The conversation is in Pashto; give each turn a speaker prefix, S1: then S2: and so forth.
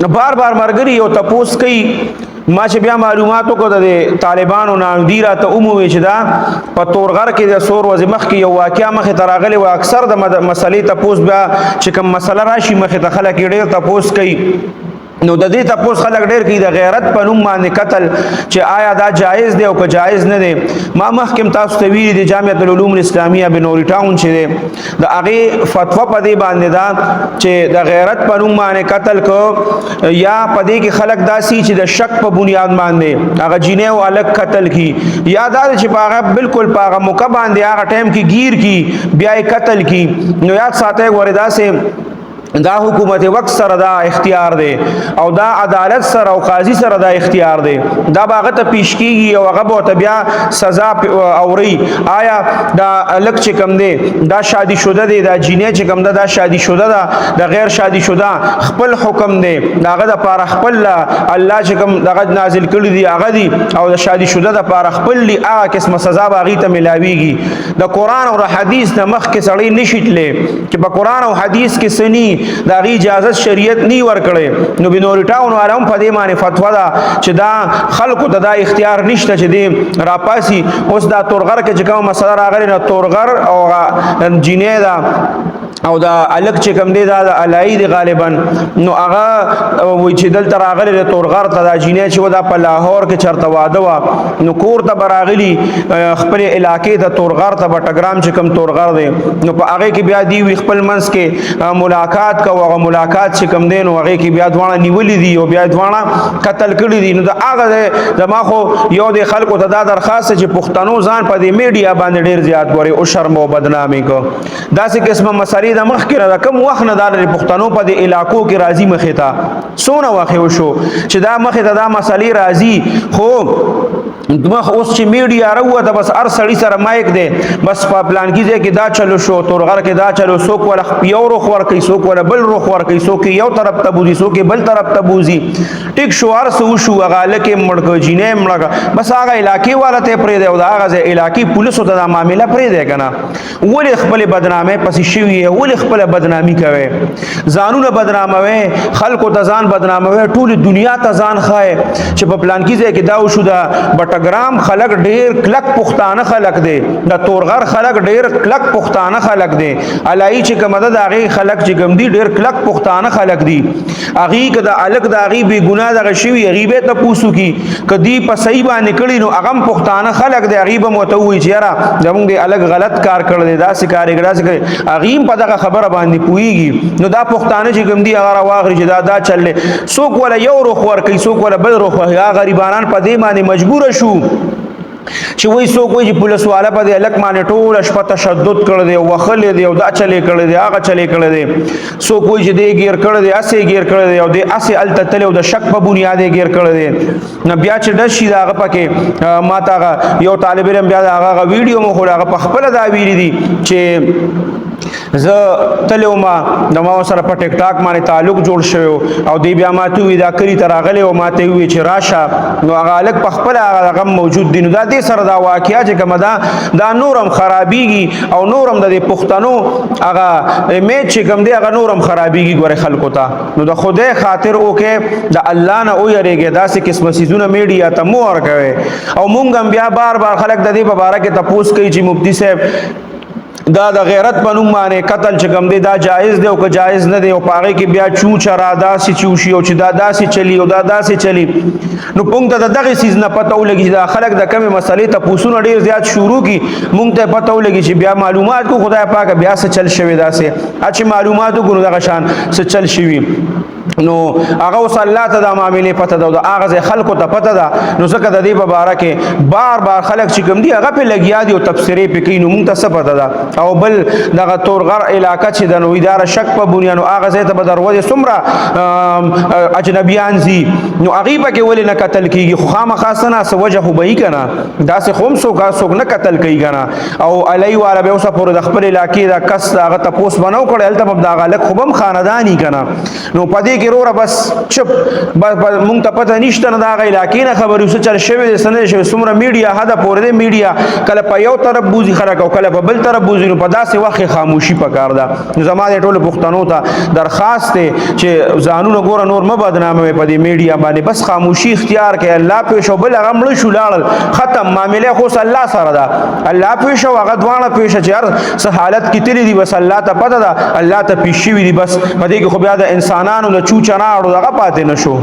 S1: بار بار مرګري او تپوس کوي ما چې بیا معلوماتو کو د طالبانو نام دیره ته عمومي چې دا په تورغر کې د سور ورځې مخکې یو واقعیا مخې ته راغلی و اکثر د مسلې تپوس بیا چې کوم مسله راشي مخې ته خلک یې ډېر تپوس کوي نو د دې تپوس خلک ډېر کوي د غیرت په نوم باندې قتل چې آیا دا جایز دی او که جایز نه دی ما مخکې تاسو ته ویلي د جامعة العلوم الاسلامیه بنوري ټاون چې دی د هغې فتوا په دې باندې ده چې د غیرت په نوم باندې قتل کو یا په دې کې خلک داسي چې د شک په بنیاد باندې هغه جینۍ او هلک قتل کی یا دا چې په هغه بالکل په هغه موقع باندې هغه ټایم کې گیر کی بیا یې قتل کی نو یاد ساتئ ګورې داسې دا حکومت وقت سره دا اختیار دی او دا عدالت سره او قاضي سره دا اختیار دی دا باغه ته پیش کیږي او هغه به بیا سزا اوري آیا دا الګ چې کم دی دا شادي شوده دی دا جینې چې کم ده دا شادي شوده ده دا غیر شادي شوده خپل حکم دی داغه د پاره خپل الله چې کم دغه نازل کړی دی هغه دی او د شادي شوده د پاره خپل لی هغه قسمه سزا باغی ته ملاويږي د قران او حدیث نه مخ کې سړی نشیتلې چې په قران او حدیث کې سني دا غي اجازه شریعت نی ور کړي نو بنوري ټاون والهم په دې باندې فتوا ده چې دا خلکو ته دا اختیار نشته چې دې راپاسي اوس دا تورغر کې چې کوم مسله راغلی نه تورغر او جینې دا او دا الګ چې کوم دی دا الای دی غالبا نو هغه وای چې دلته راغلی د تورغر ته دا جینې چې ودا په لاهور کې چرته واده وا نو کور ته براغلی خپل علاقې ته تورغر ته بټګرام چې کوم تورغر دی نو په هغه کې بیا دی خپل منس کې ملاقات کو هغه ملاقات چې کوم دی نو هغه کې بیا دوانه نیولې دي او بیا دوانه قتل کړی دي نو دا هغه زما خو یو د خلکو ته دا درخواست چې پښتنو ځان په دې میډیا باندې ډیر زیات غوري او شرم او بدنامي کو داسې قسمه مسالې د مخ کې را کوم وخت نه دار پښتنو په دې علاقو کې راضي مخې ته سونه واخې وشو چې دا مخې ته دا مسالې راضي خو دماغ اوس چې میډیا راوته بس ار سړی سره مایک دی بس په پلان کې کې دا چلو شو تورغر کې دا چلو سوک ولا یو روخ ور کوي سوک ولا بل روخ ور کوي سوک یو طرف ته بوزي سوک بل طرف ته بوزي ټیک شو ار سو شو هغه لکه مړکو جینې مړکا بس هغه علاقې والا ته پرې دی او دا هغه علاقې پولیسو ته دا معاملې پرې دی کنه ولې خپل بدنامي پسې شوی ولې خپل بدنامي کوي ځانونه بدناموي خلکو ته ځان بدناموي ټول دنیا ته ځان خای چې په پلان کې دا شو دا ګرام خلق ډیر کلک پښتانه خلق دی د تورغر خلق ډیر کلک پښتانه خلق دی الای چې کومه د هغه خلق چې کوم دی ډیر کلک پښتانه خلق دی اغي کدا الګ د اغي بی ګناه دغه شوی غیبه ته پوسو کی کدی په صحیح باندې کړي نو اغم پښتانه خلق دی غیبه متوي چیرې زمونږ دی الګ غلط کار کړل دی دا سکارې ګډا سکارې اغیم په دغه خبره باندې پويږي نو دا پښتانه چې کوم دی هغه واغری چې دا چلې څوک ولا یو روخ ور کوي څوک ولا بل روخ یا غریبانان په دې باندې مجبور شو چې وای سو کوئی چې پولیس والا په دې الک باندې ټول شپه تشدد کړ دی او وخل دی او دا چلے کړ دی هغه چلے کړ دی سو کوئی چې دې گیر کړ دی اسه گیر کړ دی او دې اسه التتل او د شک په بنیاد گیر کړ دی نو بیا چې د شي داغه پکې ماته یو طالب علم بیا هغه ویډیو مو خو هغه په خپل دا ویری دي چې زه تلو ما د ما سره په ټیک ټاک باندې تعلق جوړ شوی او دی بیا ماته وی دا کری تر غلې او ماته وی چې راشه نو هغه الک په خپل هغه موجود دي نو دا دې سره دا واقعیا چې کومه دا نورم خرابيږي او نورم د پښتنو هغه میچ چې کوم دی هغه نورم خرابيږي ګوره خلکو ته نو د خدای خاطر اوکه د الله نه او یریږي داسې قسمه سيزونه میډیا ته مو ورکوي او مونږ هم بیا بار بار خلک د دې په اړه کې تپوس کوي چې مفتی صاحب دا د غیرت بنوم باندې قتل چې کوم دی دا جایز دی او که جایز نه دی او پاره کې بیا چوچ را داسې چوشي او چې دا داسې چلی او دا داسې چلی نو پونږ ته دغه سیز نه پته ولګي دا خلک د کمی مسلې ته پوسونه ډیر زیات شروع کی مونږ ته پته ولګي چې بیا معلومات کو خدای پاک بیا څه چل شوی داسې اچ معلوماتو کو دغه شان څه چل شوی نو هغه وصلی الله ته د معاملې پته ده او هغه خلکو ته پته ده نو ځکه د دې په اړه کې بار بار خلک چې کوم دی هغه په لګیا دي او تفسیرې پکې نو مونږ ته څه پته ده او بل دغه تورغر علاقہ چې د نو اداره شک په بنیاد او هغه ځای ته به دروازه سمره اجنبیان زی نو هغه پکې ولې نه قتل کیږي خو خامخا سنه څه وجه خو به یې کنه داسې خوم سو کا څوک نه قتل کوي کنه او علی والا به اوسه پر د خپل علاقې دا کس هغه تپوس بنو کړل ته په دا غلط خوبم خاندانی کنه نو پدې کې روره بس چپ مونږ ته پته نشته نه دا علاقې نه خبرې وسه چر شوی د سند شوی سمره میډیا هدا پورې میډیا کله په یو طرف بوزي خلک او کله په بل طرف بوزي نوځي نو په داسې وخت خاموشي پکار ده. زما د ټولو پښتنو ته درخواست دی چې ځانونه ګوره نور مه بدناموي په دې میډیا باندې، بس خاموشي اختیار کړئ. الله پېښ او بل هغه مړه شو لاړل، ختم معاملې خو الله سره ده. الله پېښ او هغه دواړه پېښه چې هر څه حالت کې تللی دي بس الله ته پته ده، الله ته پېښ شوي دي. بس په دې کې خو بیا د انسانانو د چوچناړو دغه پاتې نه شو.